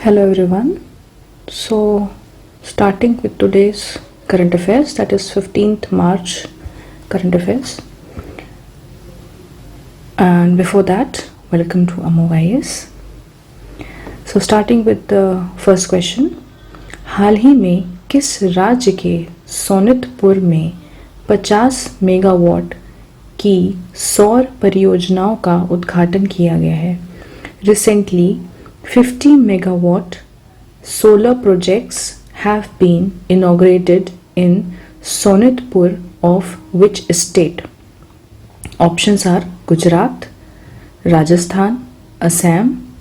Hello everyone. So starting with today's current affairs, that is 15th March current affairs. And before that, welcome to Amog IAS. So starting with the first question, हाल ही में किस राज्य के सोनितपुर में 50 megawatt की सौर परियोजनाओं का उद्घाटन किया गया है? Recently, 50 megawatt solar projects have been inaugurated in Sonitpur of which state? Options are Gujarat, Rajasthan, Assam,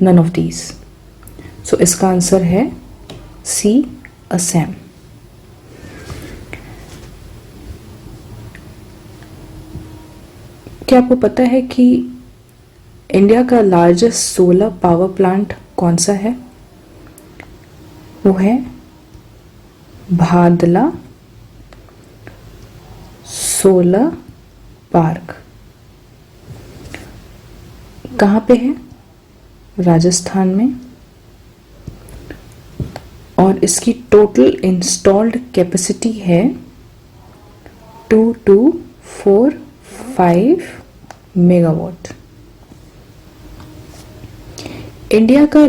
none of these. So इसका आंसर है C, Assam. क्या आपको पता है कि इंडिया का लार्जेस्ट सोलर पावर प्लांट कौन सा है? वो है भादला सोलर पार्क. कहाँ पे है? राजस्थान में. और इसकी टोटल इंस्टॉल्ड कैपेसिटी है 2245 मेगावाट. इंडिया का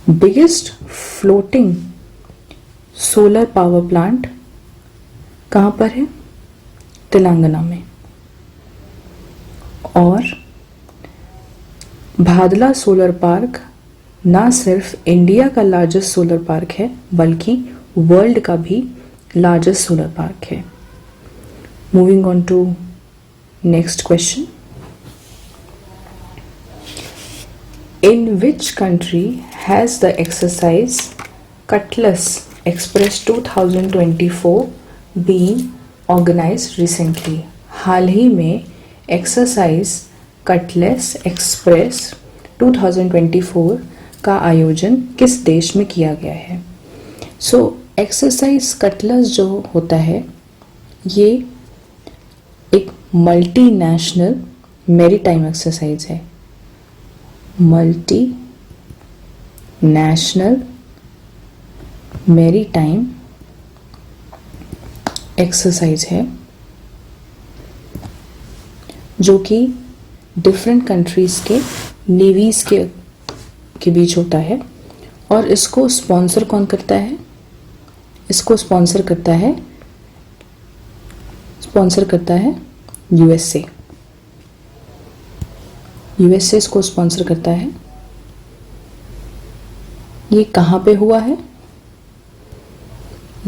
biggest floating solar power plant कहाँ पर है? तेलंगाना में. और भादला सोलर पार्क ना सिर्फ इंडिया का लार्जेस्ट सोलर पार्क है बल्कि वर्ल्ड का भी लार्जेस्ट सोलर पार्क है. Moving on to next question. In which country has the exercise Cutlass Express 2024 been organized recently? हाल ही में एक्सरसाइज कटलेस एक्सप्रेस 2024 का आयोजन किस देश में किया गया है? सो एक्सरसाइज कटलेस जो होता है ये एक मल्टीनेशनल मैरीटाइम एक्सरसाइज है. मल्टीनेशनल मैरीटाइम एक्सरसाइज है जो कि डिफरेंट कंट्रीज के नेवीज के बीच होता है. और इसको स्पॉन्सर कौन करता है? इसको स्पॉन्सर करता है यूएसए. इसको स्पॉन्सर करता है. ये कहाँ पे हुआ है?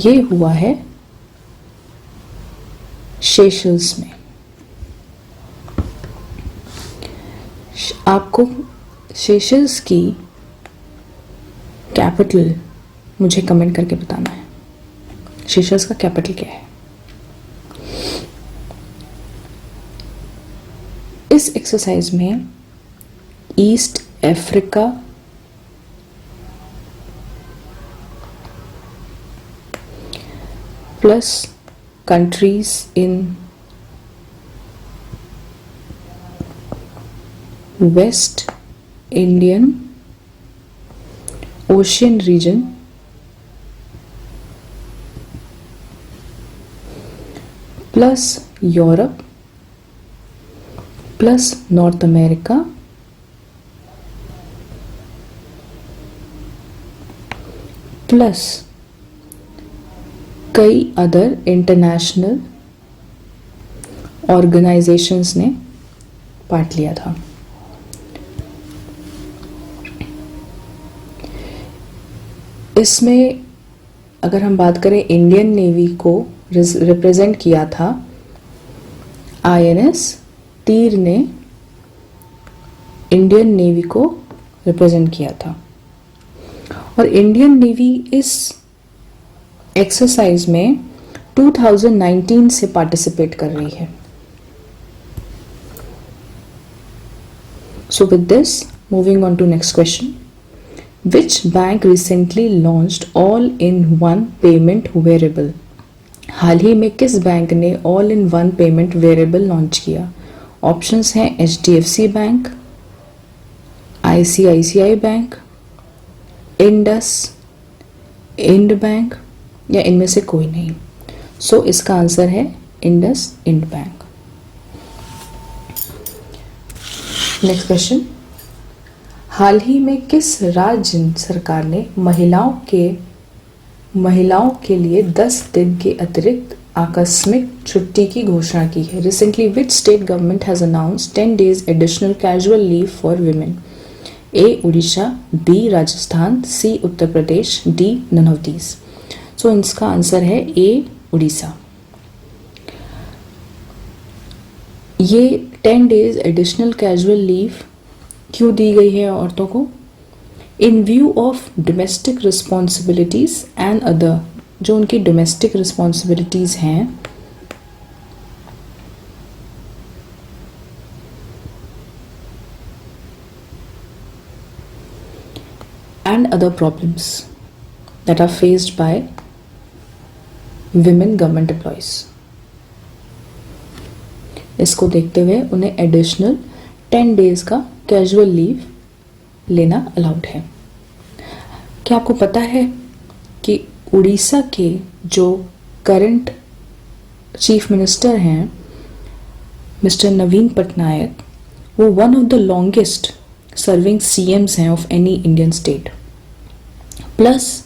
ये हुआ है सेशल्स में. आपको सेशल्स की कैपिटल मुझे कमेंट करके बताना है. सेशल्स का कैपिटल क्या है? इस एक्सरसाइज में East Africa, plus countries in West Indian Ocean region plus Europe plus North America plus कई अदर इंटरनेशनल ऑर्गेनाइजेशंस ने पार्ट लिया था. इसमें अगर हम बात करें इंडियन नेवी को रिप्रेजेंट किया था आईएनएस तीर ने इंडियन नेवी को रिप्रेजेंट किया था. और इंडियन नेवी इस एक्सरसाइज में 2019 से पार्टिसिपेट कर रही है. So with this moving on to next question. Which bank recently launched all-in-one payment variable? हाल ही में किस बैंक ने all in one payment variable launch किया? ऑप्शंस हैं HDFC bank, ICICI bank, IndusInd bank या इनमें से कोई नहीं। सो इसका आंसर है IndusInd bank. Next question, हाल ही में किस राज्य सरकार ने महिलाओं के लिए 10 दिन के अतिरिक्त आकस्मिक छुट्टी की घोषणा की है? Recently which state government has announced 10 days additional casual leave for women? A Orissa, B Rajasthan, C Uttar Pradesh, D none of these. So इसका आंसर है ए उड़ीसा। ये 10 days एडिशनल कैजुअल लीव क्यों दी गई है औरतों को? In view of domestic responsibilities and other, जो उनकी डोमेस्टिक रिस्पॉन्सिबिलिटीज हैं and other problems that are faced by women government employees. इसको देखते हुए उन्हें एडिशनल 10 days का कैजुअल लीव लेना अलाउड है। क्या आपको पता है कि उड़ीसा के जो करंट चीफ मिनिस्टर हैं मिस्टर नवीन पटनायक, वो one of the longest serving CMs हैं of any Indian state. Plus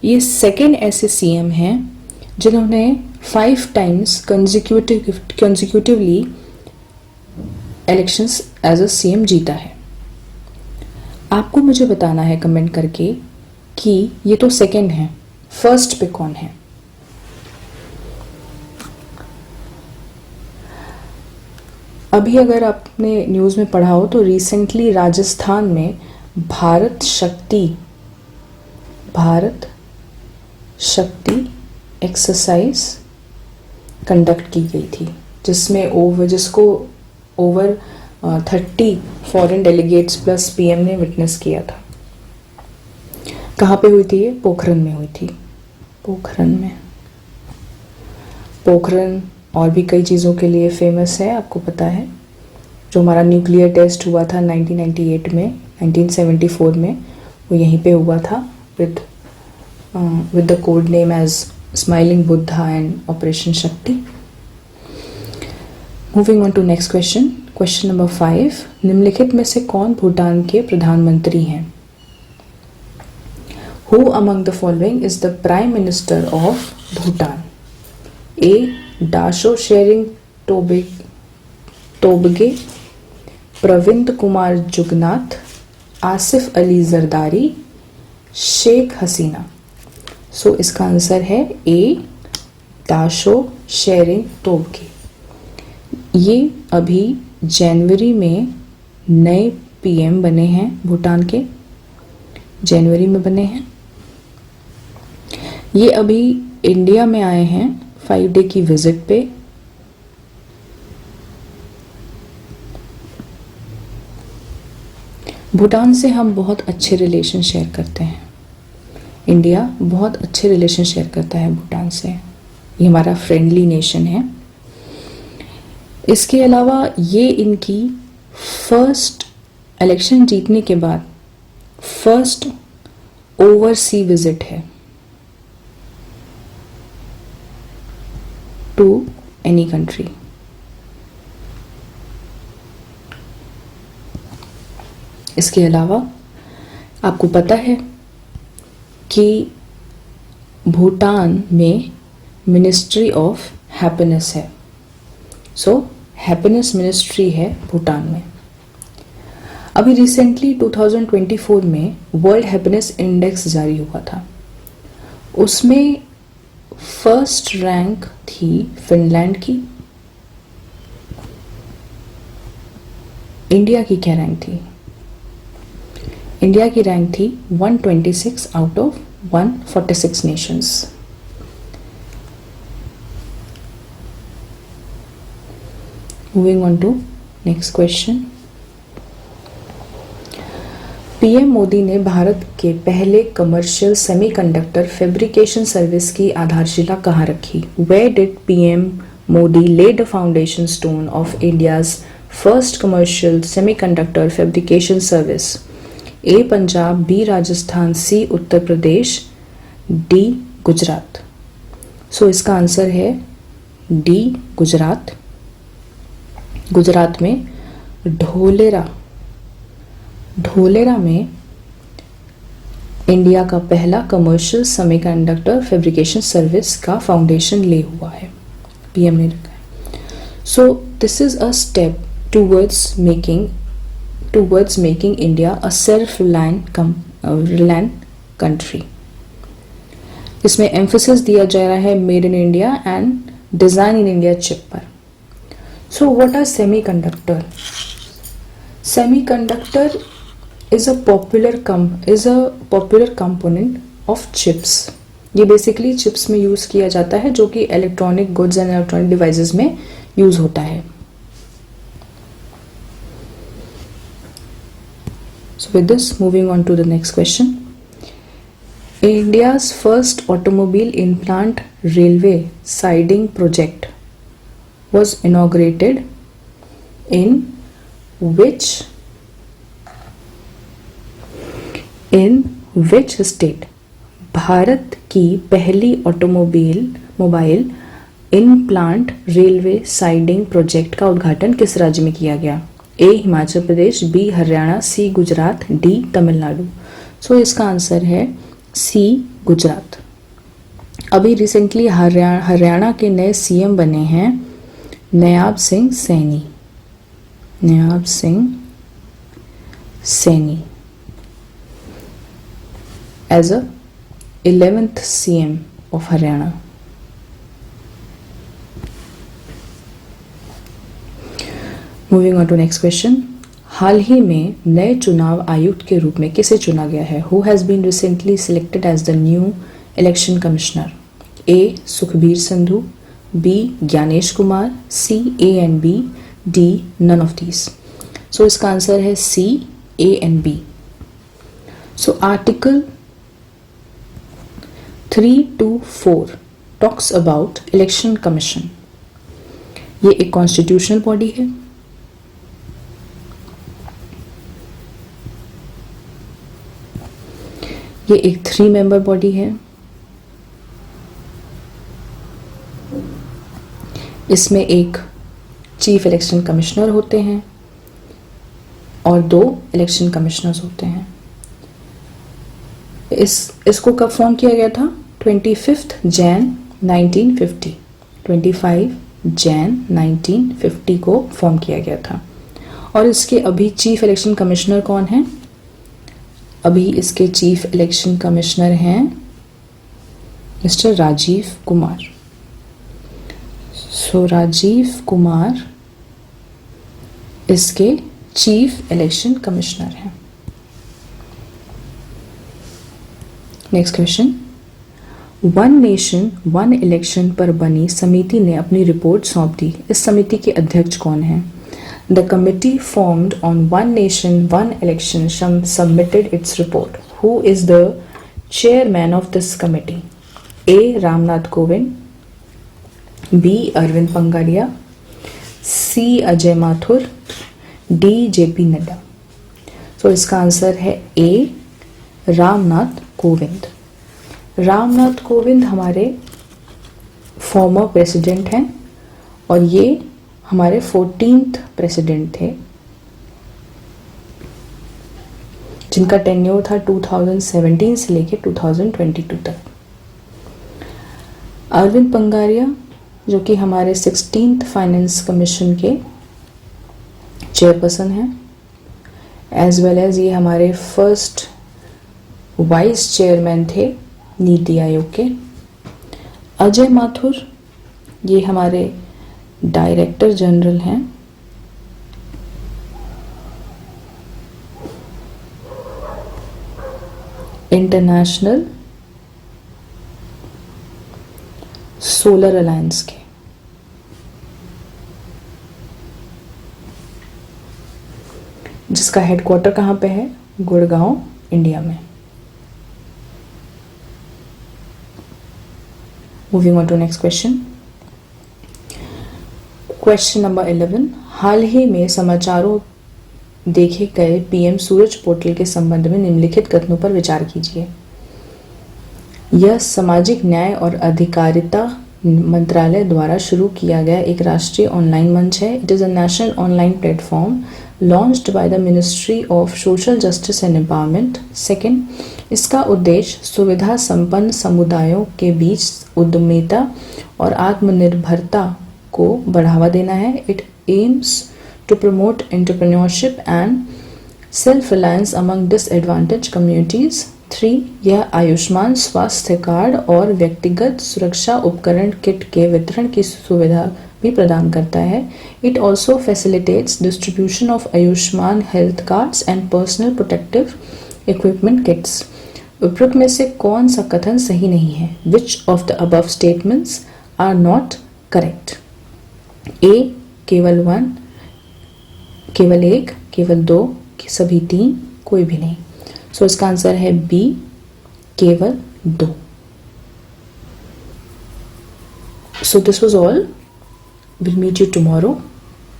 ये सेकेंड ऐसे CM हैं जिन्होंने 5 times consecutively elections as a CM जीता है। आपको मुझे बताना है कमेंट करके कि ये तो सेकेंड है, फर्स्ट पे कौन है? अभी अगर आपने न्यूज़ में पढ़ा हो तो रिसेंटली राजस्थान में भारत शक्ति एक्सरसाइज कंडक्ट की गई थी, जिसमें over 30 foreign delegates plus PM ने विटनेस किया था। कहाँ पे हुई थी ये? पोखरन में हुई थी। पोखरन और भी कई चीज़ों के लिए फेमस है, आपको पता है। जो हमारा न्यूक्लियर टेस्ट हुआ था 1998 में, 1974 में, वो यहीं पे हुआ था with the code name as smiling Buddha and operation Shakti. Moving on to next question, question number 5, निम्नलिखित में से कौन भूटान के प्रधानमंत्री हैं? Who among the following is the Prime Minister of Bhutan? A. Dasho Shering Tobge, Pravind Kumar Jugnauth, Asif Ali Zardari, Sheikh Hasina। सो इसका answer है A. Daisho Tshering Tobgay. ये अभी जनवरी में नए PM बने हैं भूटान के, जनवरी में बने हैं। ये अभी इंडिया में आए हैं 5 day की विजिट पे। भूटान से हम बहुत अच्छे रिलेशन शेयर करते हैं। इंडिया बहुत अच्छे रिलेशन शेयर करता है भूटान से, ये हमारा फ्रेंडली नेशन है। इसके अलावा ये इनकी फर्स्ट इलेक्शन जीतने के बाद फर्स्ट ओवरसी विजिट है टू एनी कंट्री। इसके अलावा आपको पता है कि भूटान में मिनिस्ट्री ऑफ हैप्पीनेस है। सो हैप्पीनेस मिनिस्ट्री है भूटान में। अभी रिसेंटली 2024 में वर्ल्ड हैप्पीनेस इंडेक्स जारी हुआ था, उसमें फर्स्ट रैंक थी फिनलैंड की। इंडिया की क्या रैंक थी? इंडिया की रैंक थी 126 out of 146 nations. Moving on to next question, PM Modi ने भारत के पहले कमर्शियल सेमीकंडक्टर फैब्रिकेशन सर्विस की आधारशिला कहाँ रखी? Where did PM Modi lay the foundation stone of India's first commercial semiconductor fabrication service? A Punjab, B Rajasthan, C Uttar Pradesh, D Gujarat. So इसका answer है D Gujarat. Gujarat में ढोलेरा में इंडिया का पहला कमर्शियल सेमीकंडक्टर फैब्रिकेशन सर्विस का फाउंडेशन ले हुआ है, पीएम ने रखा है। So this is a step towards making India a self reliant country. इसमें एम्फोसिस दिया जा रहा है made in India and design in India chip पर। So what are semiconductor? Semiconductor is a popular component of chips. ये basically chips में use किया जाता है, जो कि electronic goods and electronic devices में यूज होता है। So with this, moving on to the next question. India's first automobile in-plant railway siding project was inaugurated in which state? Bharat की पहली mobile in plant railway siding project का उद्घाटन किस राज्य में किया गया? ए हिमाचल प्रदेश, बी हरियाणा, सी गुजरात, डी तमिलनाडु। सो इसका आंसर है सी गुजरात। अभी रिसेंटली हरियाणा के नए सीएम बने हैं Nayab Singh Saini as a 11th CM of Haryana. Moving on to next question. हाल ही में नए चुनाव आयुक्त के रूप में किसे चुना गया है? Who has been recently selected as the new election commissioner? A. Sukhbir Sandhu, B. Gyanesh Kumar, C. A and B, D. none of these. So इसका आंसर है C. A and B. So Article 324 talks about election commission. ये एक constitutional body है। ये एक 3 member body है। इसमें एक चीफ इलेक्शन कमिश्नर होते हैं और 2 इलेक्शन कमिश्नर्स होते हैं। इसको कब फॉर्म किया गया था? 25 जैन 1950 25 जैन 1950 को फॉर्म किया गया था। और इसके अभी चीफ इलेक्शन कमिश्नर कौन है? अभी इसके चीफ इलेक्शन कमिश्नर हैं मिस्टर राजीव कुमार। सो राजीव कुमार इसके चीफ इलेक्शन कमिश्नर हैं। Next question. One nation one election पर बनी समिति ने अपनी रिपोर्ट सौंप दी। इस समिति के अध्यक्ष कौन हैं? The committee formed on one nation one election submitted its report. Who is the chairman of this committee? A Ramnath Kovind, B Arvind Panagariya, C Ajay Mathur, D JP Nadda. So इसका आंसर है ए रामनाथ कोविंद। रामनाथ कोविंद हमारे फॉर्मर प्रेसिडेंट हैं और ये हमारे 14th प्रेसिडेंट थे, जिनका टेन्योर था 2017 से लेके 2022 तक। अरविंद पंगारिया जो कि हमारे 16th फाइनेंस कमीशन के चेयरपर्सन हैं, एज वेल एज ये हमारे फर्स्ट वाइस चेयरमैन थे नीति आयोग के। अजय माथुर ये हमारे डायरेक्टर जनरल हैं। इंटरनेशनल सोलर अलायंस के। जिसका हेडक्वार्टर कहाँ पे है? गुड़गांव, इंडिया में। Moving on to next question. Question number 11, हाल ही में समाचारों देखे गए पीएम सूरज पोर्टल के संबंध में निम्नलिखित कथनों पर विचार कीजिए। यह सामाजिक न्याय और अधिकारिता मंत्रालय द्वारा शुरू किया गया एक राष्ट्रीय ऑनलाइन मंच है। It is a national online platform launched by the ministry of social justice and empowerment. Second, इसका उद्देश्य सुविधा संपन्न समुदायों के बीच उद्यमिता और आत्मनिर्भरता को बढ़ावा देना है। It aims to promote entrepreneurship and self reliance among disadvantage communities. 3, यह आयुष्मान स्वास्थ्य कार्ड और व्यक्तिगत सुरक्षा उपकरण किट के वितरण की सुविधा भी प्रदान करता है। It also facilitates distribution of Ayushman health cards and personal protective equipment kits. उपरोक्त में से कौन सा कथन सही नहीं है? Which of the above statements are not correct? A केवल 1, केवल 1, केवल 2, सभी 3, कोई भी नहीं। सो इसका आंसर है बी, केवल 2। So this was all. Will meet you tomorrow.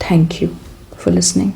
Thank you for listening.